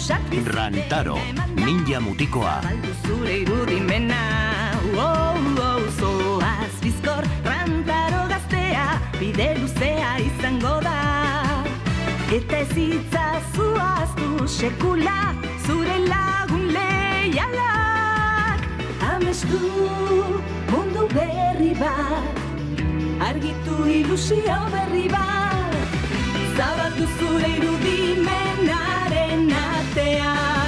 Rantaro, ninja mutikoa. Zabaldu zure irudimena. Zoaz bizkor, Rantaro gaztea, bide luzea izango da. Eta ez itzazu ahaztu sekula, zure lagun leialak. Amestu mundu berri bat, argitu ilusio berri bat. Zabaldu zure irudimenaren atea.